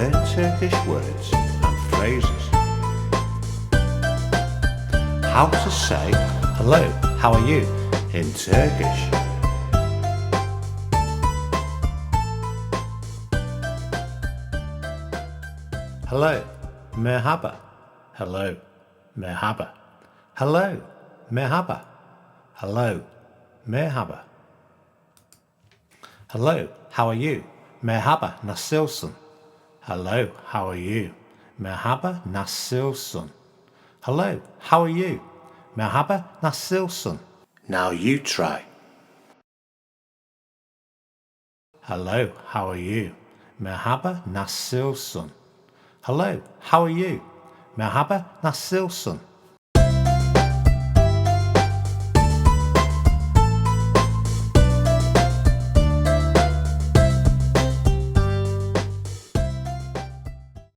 learn Turkish words and phrases. How to say hello, how are you in Turkish. Hello, merhaba. Hello, merhaba. Hello, merhaba. Hello, merhaba. Hello, how are you? Merhaba, nasılsın? Hello, how are you? Merhaba, nasılsın? Hello, how are you? Merhaba, nasılsın? Now you try. Hello, how are you? Merhaba, nasılsın? Hello, how are you? Merhaba, nasılsın?